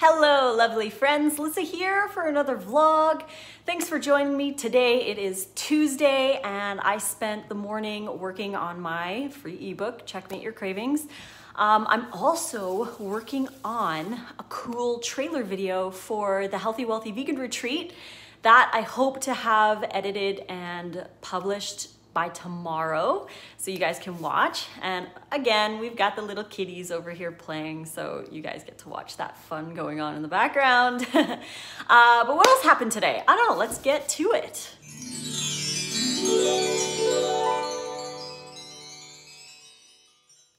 Hello, lovely friends. Lissa here for another vlog. Thanks for joining me. Today it is Tuesday and I spent the morning working on my free ebook, Checkmate Your Cravings. I'm also working on a cool trailer video for the Healthy Wealthy Vegan Retreat that I hope to have edited and published by tomorrow so you guys can watch. And again, we've got the little kitties over here playing, so you guys get to watch that fun going on in the background. But what else happened today? I don't know, let's get to it.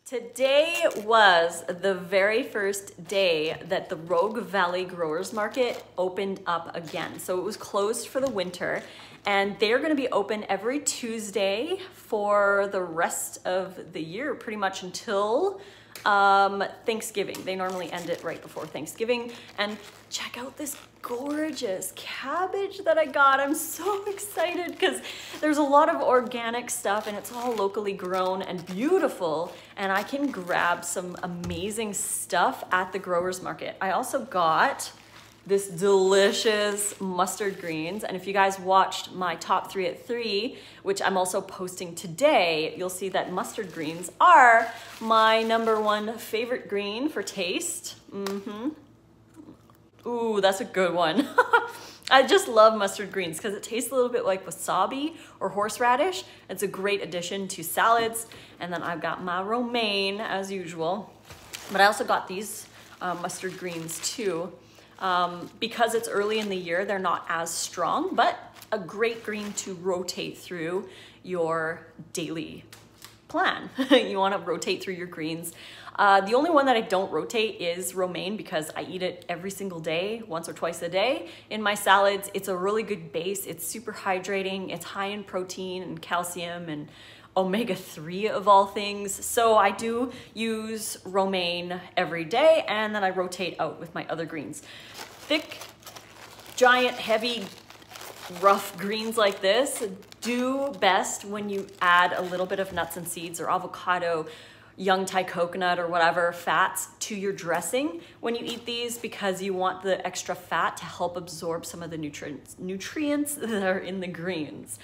Today was the very first day that the Rogue Valley Growers Market opened up again. So it was closed for the winter and they're gonna be open every Tuesday for the rest of the year, pretty much until Thanksgiving. They normally end it right before Thanksgiving. And check out this gorgeous cabbage that I got. I'm so excited because there's a lot of organic stuff and it's all locally grown and beautiful, and I can grab some amazing stuff at the growers market. I also got this delicious mustard greens, and if you guys watched my top 3 at 3, which I'm also posting today, you'll see that mustard greens are my #1 favorite green for taste. Ooh, that's a good one. I just love mustard greens because it tastes a little bit like wasabi or horseradish. It's a great addition to salads. And then I've got my romaine as usual, but I also got these mustard greens too. Because it's early in the year, they're not as strong, but a great green to rotate through your daily plan. You want to rotate through your greens. The only one that I don't rotate is romaine because I eat it every single day, once or twice a day in my salads. It's a really good base. It's super hydrating. It's high in protein and calcium and omega-3 of all things. So I do use romaine every day, and then I rotate out with my other greens. Thick, giant, heavy, rough greens like this do best when you add a little bit of nuts and seeds or avocado, young Thai coconut or whatever fats to your dressing when you eat these, because you want the extra fat to help absorb some of the nutrients that are in the greens.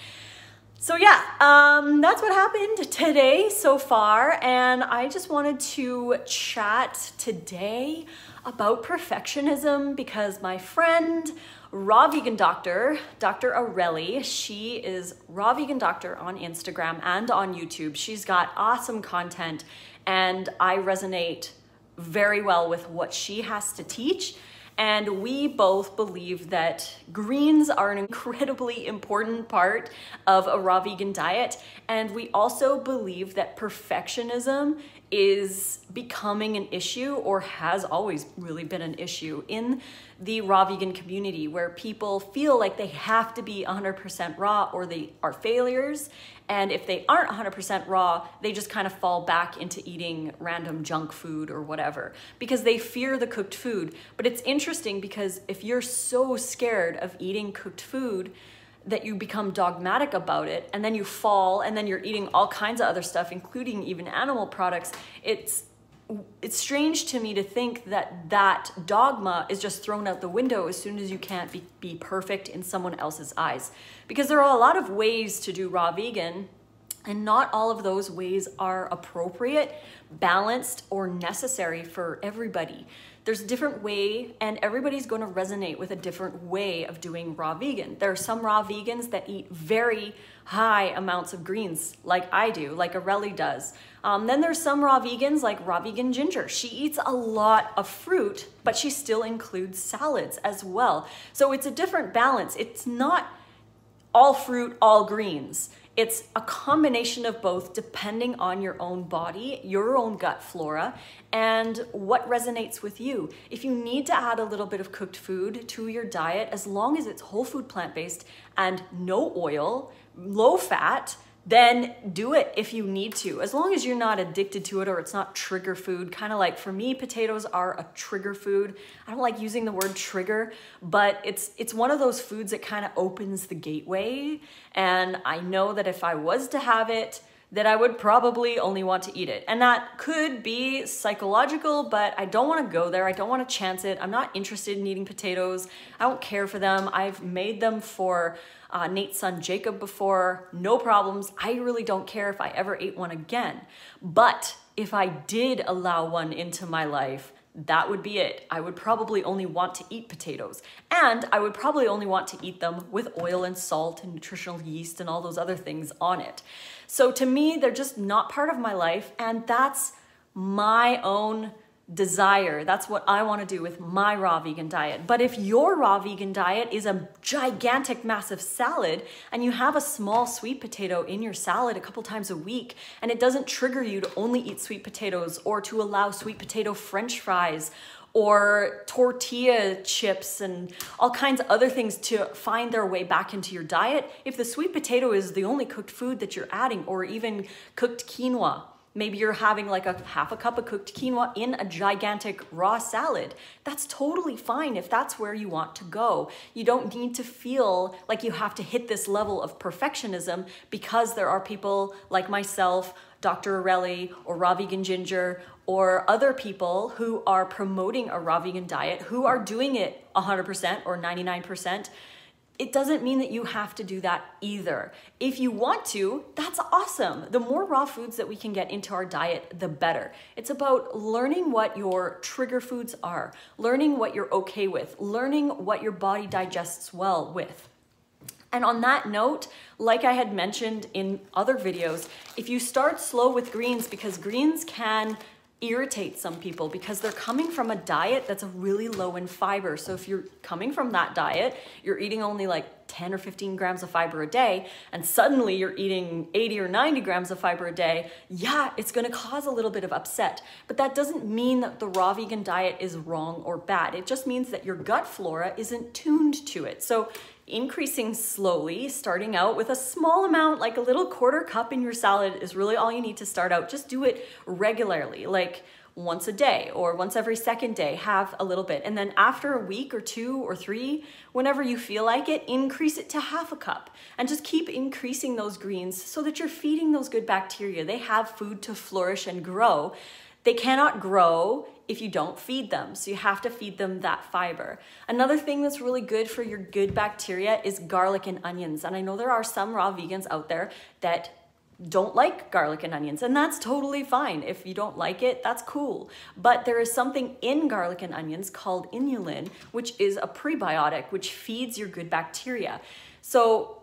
So yeah, that's what happened today so far, and I just wanted to chat today about perfectionism because my friend, Raw Vegan Doctor, Dr. Areli, she is Raw Vegan Doctor on Instagram and on YouTube. She's got awesome content and I resonate very well with what she has to teach. And we both believe that greens are an incredibly important part of a raw vegan diet. And we also believe that perfectionism is becoming an issue, or has always really been an issue in the raw vegan community, where people feel like they have to be 100% raw or they are failures. And if they aren't 100% raw, they just kind of fall back into eating random junk food or whatever because they fear the cooked food. But it's interesting because if you're so scared of eating cooked food that you become dogmatic about it, and then you fall, and then you're eating all kinds of other stuff, including even animal products, it's strange to me to think that that dogma is just thrown out the window as soon as you can't be perfect in someone else's eyes. Because there are a lot of ways to do raw vegan, and not all of those ways are appropriate, balanced, or necessary for everybody. There's a different way, and everybody's going to resonate with a different way of doing raw vegan. There are some raw vegans that eat very high amounts of greens, like I do, like Areli does. Then there's some raw vegans, like Raw Vegan Ginger. She eats a lot of fruit, but she still includes salads as well. So it's a different balance. It's not all fruit, all greens. It's a combination of both depending on your own body, your own gut flora, and what resonates with you. If you need to add a little bit of cooked food to your diet, as long as it's whole food plant-based and no oil, low fat, then do it if you need to, as long as you're not addicted to it or it's not trigger food. Kind of like, for me, potatoes are a trigger food. I don't like using the word trigger, but it's one of those foods that kind of opens the gateway. And I know that if I was to have it, that I would probably only want to eat it. And that could be psychological, but I don't want to go there. I don't want to chance it. I'm not interested in eating potatoes. I don't care for them. I've made them for Nate's son Jacob before, no problems. I really don't care if I ever ate one again. But if I did allow one into my life, that would be it. I would probably only want to eat potatoes, and I would probably only want to eat them with oil and salt and nutritional yeast and all those other things on it. So to me, they're just not part of my life, and that's my own desire. That's what I want to do with my raw vegan diet. But if your raw vegan diet is a gigantic, massive salad, and you have a small sweet potato in your salad a couple times a week, and it doesn't trigger you to only eat sweet potatoes or to allow sweet potato French fries or tortilla chips and all kinds of other things to find their way back into your diet, if the sweet potato is the only cooked food that you're adding, or even cooked quinoa, maybe you're having like a half a cup of cooked quinoa in a gigantic raw salad. That's totally fine if that's where you want to go. You don't need to feel like you have to hit this level of perfectionism because there are people like myself, Dr. Arelli, or Raw Vegan Ginger, or other people who are promoting a raw vegan diet, who are doing it 100% or 99%. It doesn't mean that you have to do that either. If you want to, that's awesome. The more raw foods that we can get into our diet, the better. It's about learning what your trigger foods are, learning what you're okay with, learning what your body digests well with. And on that note, like I had mentioned in other videos, if you start slow with greens, because greens can irritate some people because they're coming from a diet that's really low in fiber. So if you're coming from that diet, you're eating only like 10 or 15 grams of fiber a day, and suddenly you're eating 80 or 90 grams of fiber a day, yeah, it's gonna cause a little bit of upset. But that doesn't mean that the raw vegan diet is wrong or bad. It just means that your gut flora isn't tuned to it. So increasing slowly, starting out with a small amount, like a little quarter cup in your salad, is really all you need to start out. Just do it regularly, like once a day or once every second day, have a little bit. And then after a week or 2 or 3, whenever you feel like it, increase it to half a cup. And just keep increasing those greens so that you're feeding those good bacteria. They have food to flourish and grow. They cannot grow if you don't feed them. So you have to feed them that fiber. Another thing that's really good for your good bacteria is garlic and onions. And I know there are some raw vegans out there that don't like garlic and onions, and that's totally fine. If you don't like it, that's cool. But there is something in garlic and onions called inulin, which is a prebiotic, which feeds your good bacteria. So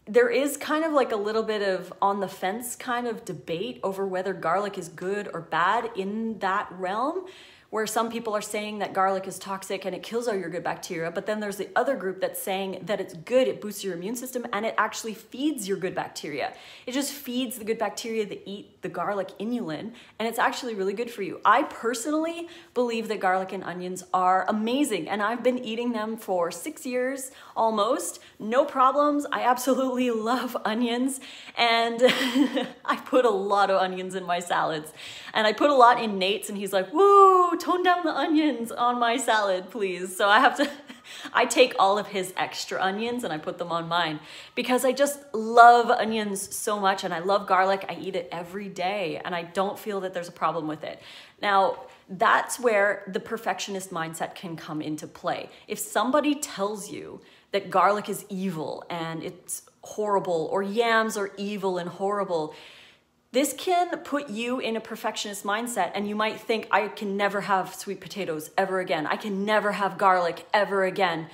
there is kind of like a little bit of on the fence kind of debate over whether garlic is good or bad in that realm, where some people are saying that garlic is toxic and it kills all your good bacteria, but then there's the other group that's saying that it's good, it boosts your immune system, and it actually feeds your good bacteria. It just feeds the good bacteria that eat the garlic inulin, and it's actually really good for you. I personally believe that garlic and onions are amazing, and I've been eating them for 6 years almost, no problems. I absolutely love onions, and I put a lot of onions in my salads, and I put a lot in Nate's, and he's like, whoa, tone down the onions on my salad, please. So I take all of his extra onions and I put them on mine because I just love onions so much, and I love garlic. I eat it every day and I don't feel that there's a problem with it. Now, that's where the perfectionist mindset can come into play. If somebody tells you that garlic is evil and it's horrible, or yams are evil and horrible, this can put you in a perfectionist mindset, and you might think, I can never have sweet potatoes ever again. I can never have garlic ever again.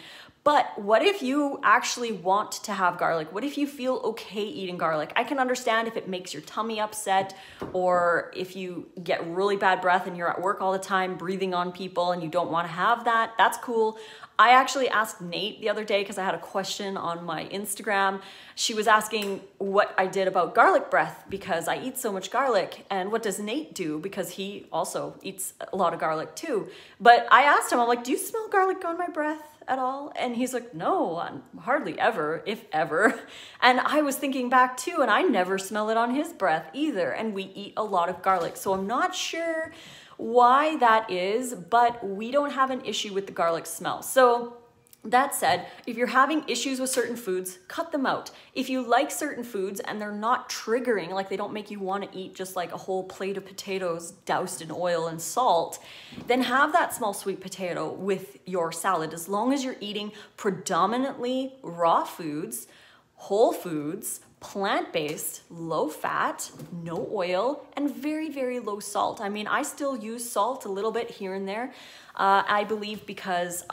But what if you actually want to have garlic? What if you feel okay eating garlic? I can understand if it makes your tummy upset, or if you get really bad breath and you're at work all the time breathing on people and you don't want to have that, that's cool. I actually asked Nate the other day because I had a question on my Instagram. She was asking what I did about garlic breath because I eat so much garlic, and what does Nate do because he also eats a lot of garlic too. But I asked him, I'm like, do you smell garlic on my breath at all? And he's like, no, hardly ever, if ever. And I was thinking back too, and I never smell it on his breath either. And we eat a lot of garlic. So I'm not sure why that is, but we don't have an issue with the garlic smell. So That said, if you're having issues with certain foods, cut them out. If you like certain foods and they're not triggering, like they don't make you want to eat just like a whole plate of potatoes doused in oil and salt, then have that small sweet potato with your salad, as long as you're eating predominantly raw foods, whole foods, plant-based, low fat, no oil, and very, very low salt. I mean, I still use salt a little bit here and there, I believe, because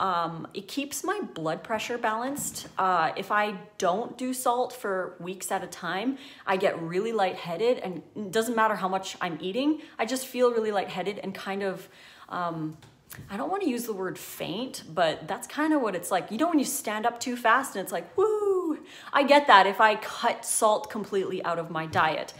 it keeps my blood pressure balanced. If I don't do salt for weeks at a time, I get really lightheaded, and it doesn't matter how much I'm eating, I just feel really lightheaded and kind of, I don't want to use the word faint, but that's kind of what it's like. You know when you stand up too fast and it's like, woo! I get that if I cut salt completely out of my diet.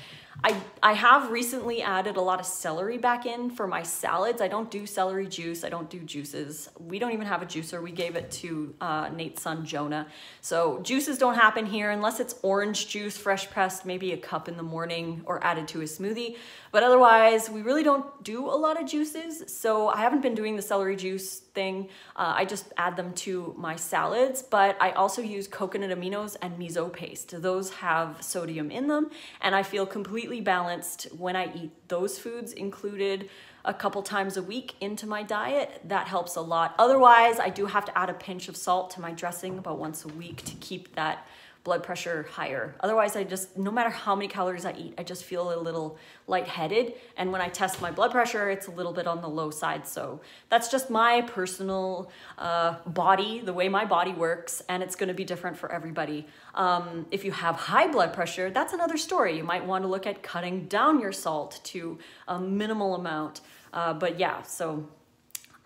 I have recently added a lot of celery back in for my salads. I don't do celery juice. I don't do juices. We don't even have a juicer. We gave it to Nate's son, Jonah. So juices don't happen here unless it's orange juice, fresh pressed, maybe a cup in the morning or added to a smoothie. But otherwise, we really don't do a lot of juices. So I haven't been doing the celery juice thing. I just add them to my salads, but I also use coconut aminos and miso paste. Those have sodium in them, and I feel completely balanced when I eat those foods included a couple times a week into my diet. That helps a lot. Otherwise, I do have to add a pinch of salt to my dressing about once a week to keep that blood pressure higher. Otherwise, no matter how many calories I eat, I just feel a little lightheaded. And when I test my blood pressure, it's a little bit on the low side. So that's just my personal body, the way my body works, and it's gonna be different for everybody. If you have high blood pressure, that's another story. You might want to look at cutting down your salt to a minimal amount. But yeah, so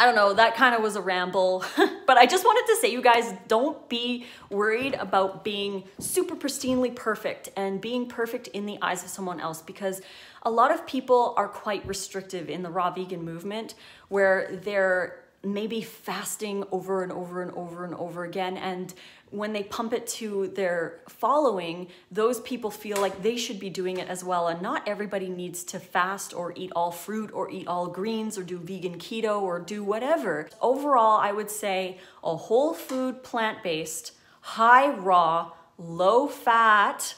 I don't know, that kind of was a ramble, but I just wanted to say, you guys, don't be worried about being super pristinely perfect and being perfect in the eyes of someone else, because a lot of people are quite restrictive in the raw vegan movement, where they're maybe fasting over and over and over and over again, and when they pump it to their following, those people feel like they should be doing it as well. And not everybody needs to fast or eat all fruit or eat all greens or do vegan keto or do whatever. Overall, I would say a whole food, plant-based, high raw, low fat,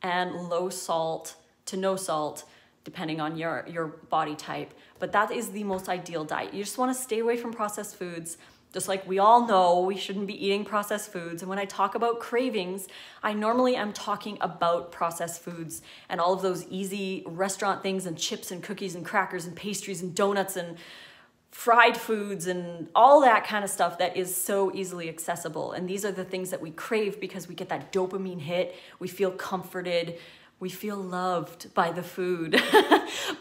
and low salt to no salt, depending on your body type. But that is the most ideal diet. You just want to stay away from processed foods. Just like we all know, we shouldn't be eating processed foods. And when I talk about cravings, I normally am talking about processed foods and all of those easy restaurant things and chips and cookies and crackers and pastries and donuts and fried foods and all that kind of stuff that is so easily accessible. And these are the things that we crave because we get that dopamine hit, we feel comforted, we feel loved by the food.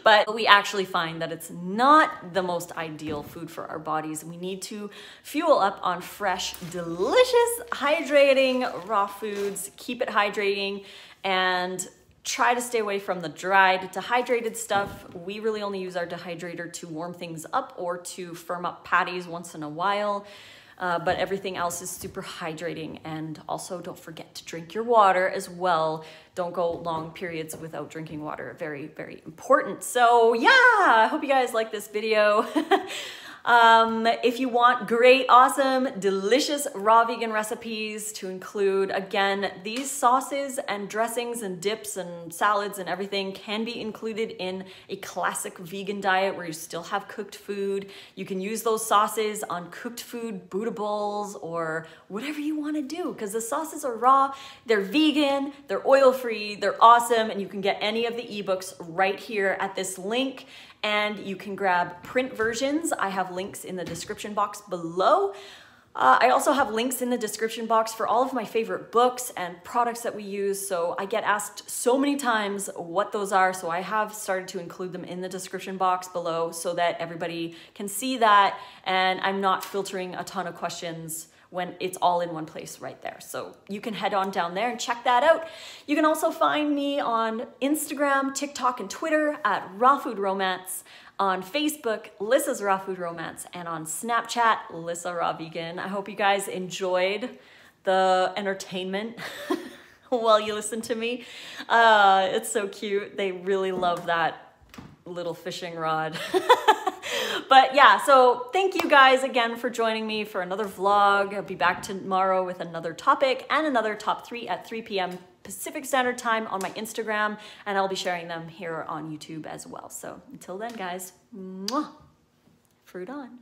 But we actually find that it's not the most ideal food for our bodies. We need to fuel up on fresh, delicious, hydrating raw foods, keep it hydrating, and try to stay away from the dried, dehydrated stuff. We really only use our dehydrator to warm things up or to firm up patties once in a while. But everything else is super hydrating. And also don't forget to drink your water as well. Don't go long periods without drinking water. Very, very important. So yeah, I hope you guys like this video. If you want great, awesome, delicious raw vegan recipes to include, again, these sauces and dressings and dips and salads and everything can be included in a classic vegan diet where you still have cooked food. You can use those sauces on cooked food, Buddha bowls, or whatever you want to do, because the sauces are raw, they're vegan, they're oil-free, they're awesome, and you can get any of the ebooks right here at this link. And you can grab print versions. I have links in the description box below. I also have links in the description box for all of my favorite books and products that we use. So I get asked so many times what those are. So I have started to include them in the description box below so that everybody can see that. And I'm not filtering a ton of questions when it's all in one place right there. So you can head on down there and check that out. You can also find me on Instagram, TikTok, and Twitter at Raw Food Romance, on Facebook, Lissa's Raw Food Romance, and on Snapchat, Lissa Raw Vegan. I hope you guys enjoyed the entertainment while you listen to me. It's so cute. They really love that little fishing rod. But yeah, so thank you guys again for joining me for another vlog. I'll be back tomorrow with another topic and another top 3 at 3 p.m. Pacific Standard Time on my Instagram, and I'll be sharing them here on YouTube as well. So until then, guys, mwah, fruit on.